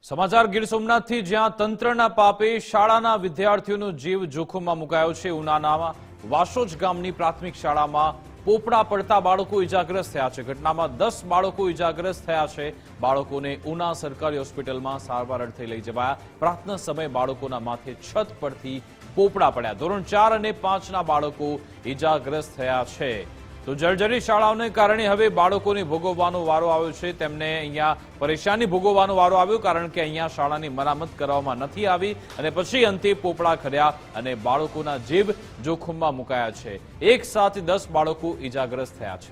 સમાચાર ગીર સોમનાથથી, જ્યાં તંત્રના પાપે શાળાના વિદ્યાર્થીઓનો જીવ જોખમમાં મુકાયો છે। ઉનાના વાસોજ ગામની પ્રાથમિક શાળામાં પોપડા પડતા બાળકો ઇજાગ્રસ્ત થયા છે। ઘટનામાં 10 બાળકો ઇજાગ્રસ્ત થયા છે। બાળકોને ઉના સરકારી હોસ્પિટલમાં સારવાર અર્થે લઈ જવાયા। પ્રાર્થના સમયે બાળકોના માથે છત પરથી પોપડા પડ્યા। ધોરણ 4 અને 5ના બાળકો ઇજાગ્રસ્ત થયા છે। તો જર્જરી શાળાઓને કારણે હવે બાળકોને ભોગવવાનો વારો આવ્યો છે। તેમને અહીંયા પરેશાની ભોગવવાનો વારો આવ્યો, કારણ કે અહીંયા શાળાની મરામત કરવામાં નથી આવી અને પછી અંતે પોપડા ખર્યા અને બાળકોના જીવ જોખમમાં મુકાયા છે। એક સાથે 10 બાળકો ઇજાગ્રસ્ત થયા છે।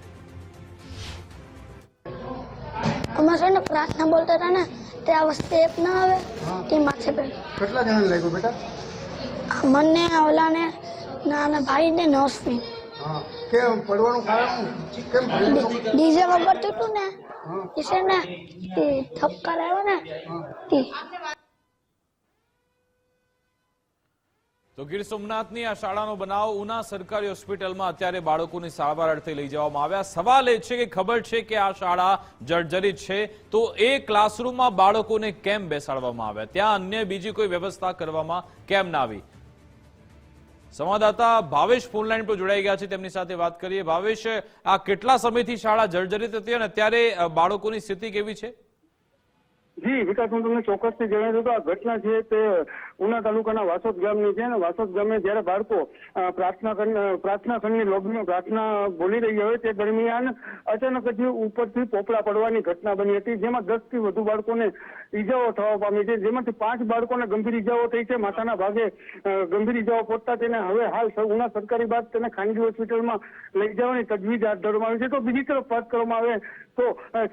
અમારે પ્રાર્થના બોલતા હતા ને તે આ વસ્તુ એક ના આવે તે માથે પડી। કેટલા જણા લાગ્યું બેટા? મને ઓલાને નાના ભાઈ ને નર્સની હા, કેમ પડવાનું કારણ કેમ ડીજે વગાડતું હતું ને એ છે ને તે ધક્કા લાવ્યો ને તે। તો ગીર સોમનાથની આ શાળાનો બનાવ ઉના સરકારી હોસ્પિટલમાં અત્યારે બાળકોની સારવાર અર્થે લઈ જવામાં આવ્યા। સવાલ એ છે કે ખબર છે કે આ શાળા જર્જરિત છે, તો એ ક્લાસરૂમમાં બાળકોને કેમ બેસાડવામાં આવ્યા? ત્યાં અન્ય બીજી કોઈ વ્યવસ્થા કરવામાં કેમ ના આવી? સંવાદદાતા ભાવેશ ફોનલાઈન પર જોડાઈ ગયા છે, તેમની સાથે વાત કરીએ। ભાવેશ, આ કેટલા સમયથી શાળા જર્જરિત હતી અને અત્યારે બાળકોની સ્થિતિ કેવી છે? જી વિકાસ, હું તમને ચોક્કસથી જણાવી દઉં તો આ ઘટના છે તે ઉના તાલુકાના વાસોદ ગામની છે અને વાસોદ ગામે જયારે બાળકો પ્રાર્થના ખંડની લોબીમાં પ્રાર્થના બોલી રહ્યા હોય તે દરમિયાન અચાનક જ ઉપરથી પોપડા પડવાની ઘટના બની હતી, જેમાં 10 થી વધુ બાળકોને ઈજાઓ થવા પામી છે, જેમાંથી 5 બાળકોને ગંભીર ઈજાઓ થઈ છે। માથાના ભાગે ગંભીર ઈજાઓ પહોંચતા તેને હવે હાલ ઉના સરકારી બાદ તેને ખાનગી હોસ્પિટલમાં લઈ જવાની તજવીજ હાથ ધરવામાં આવી છે। તો બીજી તરફ વાત કરવામાં આવે તો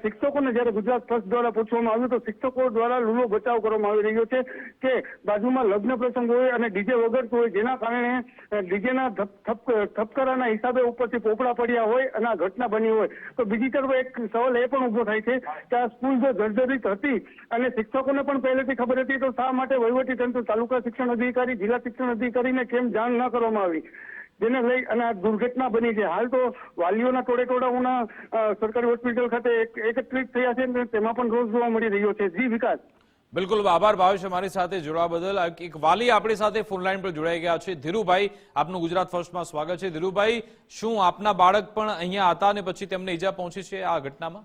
શિક્ષકોને જયારે ગુજરાત ફર્સ્ટ દ્વારા પૂછવામાં આવ્યું તો શિક્ષકો દ્વારા લૂલો બચાવ કરવામાં આવી રહ્યો છે કે બાજુમાં લગ્ન પ્રસંગ હોય અને ડીજે વગરતું હોય, જેના કારણે ડીજેના થપકારાના હિસાબે ઉપરથી પોપડા પડ્યા હોય અને આ ઘટના બની હોય। તો બીજી તરફ એક સવાલ એ પણ ઉભો થાય છે કે આ સ્કૂલ જો જર્જરિત હતી અને શિક્ષકોને પણ પહેલેથી ખબર હતી તો શા માટે વહીવટીતંત્ર, તાલુકા શિક્ષણ અધિકારી, જિલ્લા શિક્ષણ અધિકારીને કેમ જાણ ન કરવામાં આવી, જેને લઈ અને આ દુર્ઘટના બની છે। હાલ તો વાલીઓના ટોળે ઉના સરકારી હોસ્પિટલ ખાતે એકત્રિત થયા છે અને તેમાં પણ રોષ જોવા મળી રહ્યો છે। જી વિકાસ। બિલકુલ, આભાર ભાવેશ અમારી સાથે જોડવા બદલ। એક વાલી આપણી સાથે ફોનલાઈન પર જોડાઈ ગયા છે, ધીરુભાઈ। આપનું ગુજરાત ફર્સ્ટમાં સ્વાગત છે। ધીરુભાઈ, શું આપના બાળક પણ અહીંયા હતા અને પછી તેમને ઈજા પહોંચી છે આ ઘટનામાં?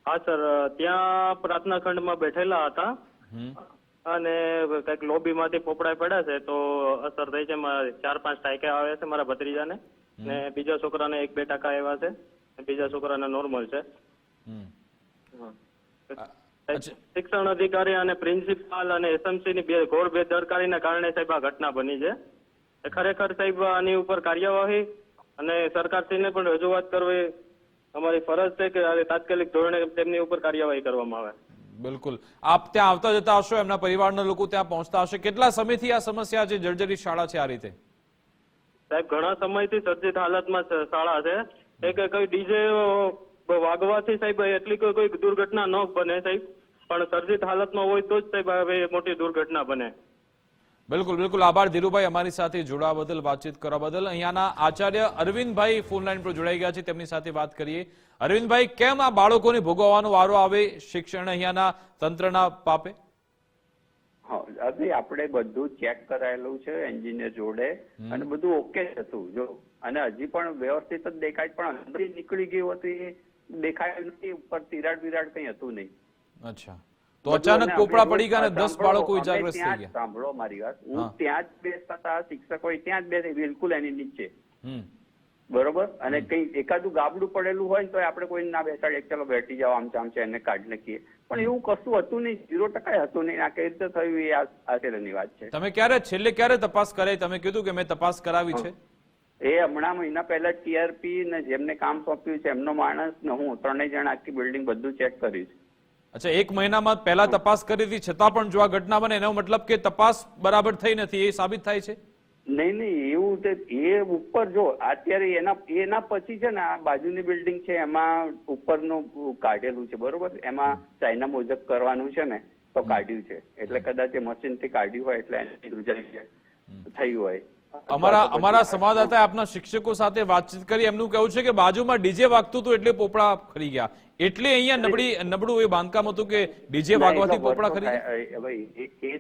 હા સર, ત્યાં પ્રાર્થના ખંડમાં બેઠેલા હતા અને કઈક લોબીમાંથી પોપડા પડ્યા છે તો અસર થઈ છે। 4-5 ટાંકા આવ્યા છે મારા ભત્રીજાને, ને બીજા છોકરાને 1-2 ટાંકા આવ્યા છે, બીજા છોકરાને નોર્મલ છે। શિક્ષણ અધિકારી અને પ્રિન્સિપાલ અને એસએમસી ની ઘોર બેદરકારીના કારણે સાહેબ આ ઘટના બની છે। ખરેખર સાહેબ આની ઉપર કાર્યવાહી અને સરકારશ્રીને પણ રજૂઆત કરવી અમારી ફરજ છે કે તાત્કાલિક ધોરણે તેમની ઉપર કાર્યવાહી કરવામાં આવે। બિલકુલ, આપ ત્યાં આવતા જતા હશો, એમના પરિવારના લોકો ત્યાં પહોંચતા હશે। કેટલા સમયથી આ સમસ્યા છે, જર્જરિત શાળા છે આ રીતે? સાહેબ ઘણા સમયથી સર્જિત હાલતમાં શાળા છે કે કોઈ ડીજે વાગવાથી સાહેબ એટલી કોઈ દુર્ઘટના ન બને સાહેબ, પણ સર્જિત હાલતમાં હોય તો જ સાહેબ હવે મોટી દુર્ઘટના બને। બિલકુલ બિલકુલ, આભાર ધીરુભાઈ અમારી સાથે જોડાવા બદલ, વાતચીત કરવા બદલ। અહીંયાના આચાર્ય અરવિંદભાઈ ફોનલાઈન પર જોડાઈ ગયા છે, તેમની સાથે વાત કરીએ। અરવિંદભાઈ, કેમ આ બાળકોને ભોગવવાનો વારો આવે શિક્ષણ અહીંયાના તંત્રના પાપે? હવે આપણે બધું ચેક કરાયેલું છે એન્જિનિયર જોડે અને બધું ઓકે હતું જો, અને હજી પણ વ્યવસ્થિત જ દેખાય, પણ અંદર નીકળી ગયું હતું એ દેખાયું નથી, ઉપર તિરાડ બિરાડ કઈ હતું નહીં। અચ્છા, તો અચાનક પોપડા પડી ગયા અને 10 બાળકો ઇજાગ્રસ્ત થઈ ગયા? સાંભળો મારી વાત, હું ત્યાં જ બેસતા હતા, શિક્ષકો ત્યાં જ બેસે બિલકુલ એની નીચે, બરોબર, અને કઈ એકાદું ગાબડું પડેલું હોય તો આપણે કોઈ ના બેસાડીએ, ચલો બેઠી જાઓ, આમ છે એને કાઢી નાખીએ, પણ એવું કશું હતું નહીં, 0% હતું નહીં। આ કઈ રીતે થયું એ આશ્ચર્યની વાત છે। તમે છેલ્લે ક્યારે તપાસ કરાઈ? તમે કીધું કે મેં તપાસ કરાવી છે। એ હમણાં મહિના પહેલા ટીઆરપી ને જેમને કામ સોંપ્યું છે એમનો માણસ ને હું 3 જણ આખી બિલ્ડિંગ બધું ચેક કર્યું છે। અચ્છા, 1 મહિનામાં પહેલા તપાસ કરી હતી છતાં પણ જો આ ઘટના બને, એનો મતલબ કે તપાસ બરાબર થઈ નથી, એ સાબિત થાય છે? નહીં એવું એ ઉપર જો અત્યારે એના પછી છે ને આ બાજુની બિલ્ડિંગ છે એમાં ઉપરનું કાઢેલું છે, બરોબર, એમાં ચાઇના મોજક કરવાનું છે ને તો કાઢ્યું છે, એટલે કદાચ એ મશીન થી કાઢ્યું હોય એટલે એની થઈ હોય। અમારા સંવાદદાતાએ આપના શિક્ષકો સાથે વાતચીત કરી, એમનું કહેવું છે કે બાજુમાં ડીજે વાગતું હતું એટલે પોપડા ખરી ગયા, એટલે અહીંયા નબળું એ બાંધકામ હતું કે ડીજે વાગવાથી પોપડા ખરી ગયા. ભાઈ એ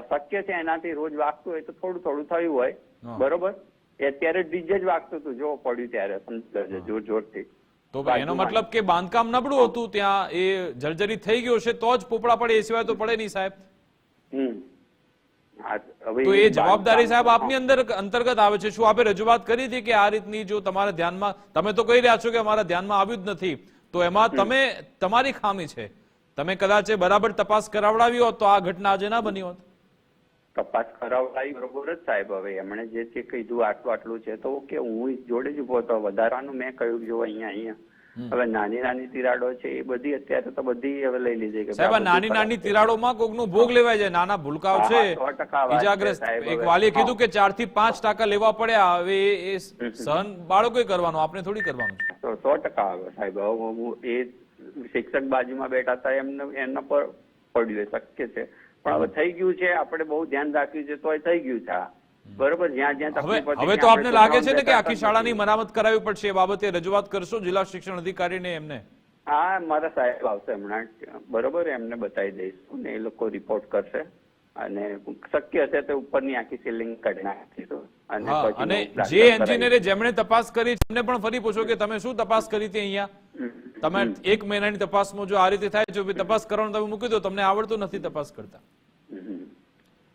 શક્ય છે, એનાથી રોજ વાગતું હોય તો થોડું થોડું થયું હોય, બરોબર. અત્યારે ડીજે જ વાગતું હતું જો પડ્યું ત્યારે, સમજો જોર જોરથી. તો એનો મતલબ કે બાંધકામ નબળું હતું, ત્યાં એ જર્જરી થઈ ગયો છે તો જ પોપડા પડે, એ સિવાય તો પડે નહીં સાહેબ. તો એ જવાબદારી સાહેબ આપની અંતર્ગત આવે છે. શું આપે રજૂઆત કરી હતી કે આ રીતની જો તમારા ધ્યાનમાં, તમે તો કહી રહ્યા છો કે અમારા ધ્યાનમાં આવ્યું જ નથી, તો એમાં તમારી ખામી છે, તમે કદાચ બરાબર તપાસ કરાવડાવી હોત તો આ ઘટના આજે ના બની હોત. તપાસ કરાવડાવી બરોબર જ સાહેબ. હવે એમણે જે છે કીધું આટલું છે તો ઓકે, હું જોડે જ ઉભો હતો. વધારાનું મેં કહ્યું જો અહીંયા હવે નાની નાની તિરાડો છે એ બધી અત્યારે તો બધી હવે લઈ લીધી. સાહેબ નાની નાની તિરાડોમાં કોકનું ભોગ લેવાય જાય, નાના ભૂલકાઓ છે, ઈજાગ્રસ્ત. એક વાલીએ કીધું કે 4 થી 5% લેવા પડ્યા, હવે એ સહન બાળકોએ કરવાનું, આપણે થોડી કરવાનું. 100% આવે સાહેબ. હું એ શિક્ષક બાજુમાં બેઠા હતા એમના પર પડ્યું, શક્ય છે. પણ હવે થઈ ગયું છે, આપણે બહુ ધ્યાન રાખ્યું છે તોય થઈ ગયું છે. બરોબર. હવે તો આપને લાગે છે ને કે આખી શાળાની મરામત કરાવવી પડશે, એ બાબતે રજૂઆત કરશો જિલ્લા શિક્ષણ અધિકારીને એમને? હા, મારા સાહેબ આવશે હમણાં, બરોબર, એમને બતાવી દઈશું ને એ લોકો રિપોર્ટ કરશે અને શક્ય હશે તો ઉપરની આખી સીલિંગ કાઢી નાખીશું. અને જે એન્જિનિયરે જેમણે તપાસ કરી એમને પણ ફરી પૂછો કે તમે શું તપાસ કરી હતી અહીંયા? તમે 1 મહિનાની તપાસમાં જો આ રીતે થાય, જો તપાસ કરવાનું તમે મૂકી દો, તમને આવડતું નથી તપાસ કરતા.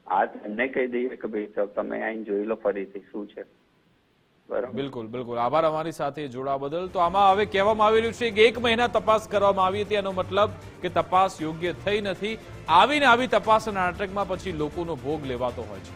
આ એમને કહી દઈએ કે ભાઈ તમે આઈને જોઈ લો ફરીથી શું છે. બિલકુલ બિલકુલ, આભાર અમારી સાથે જોડાવા બદલ. તો આમાં હવે કહેવામાં આવી રહ્યું છે કે 1 મહિના તપાસ કરવામાં આવી હતી, એનો મતલબ કે તપાસ યોગ્ય થઈ નથી. આવીને આવી તપાસના નાટકમાં પછી લોકોનો ભોગ લેવાતો હોય છે.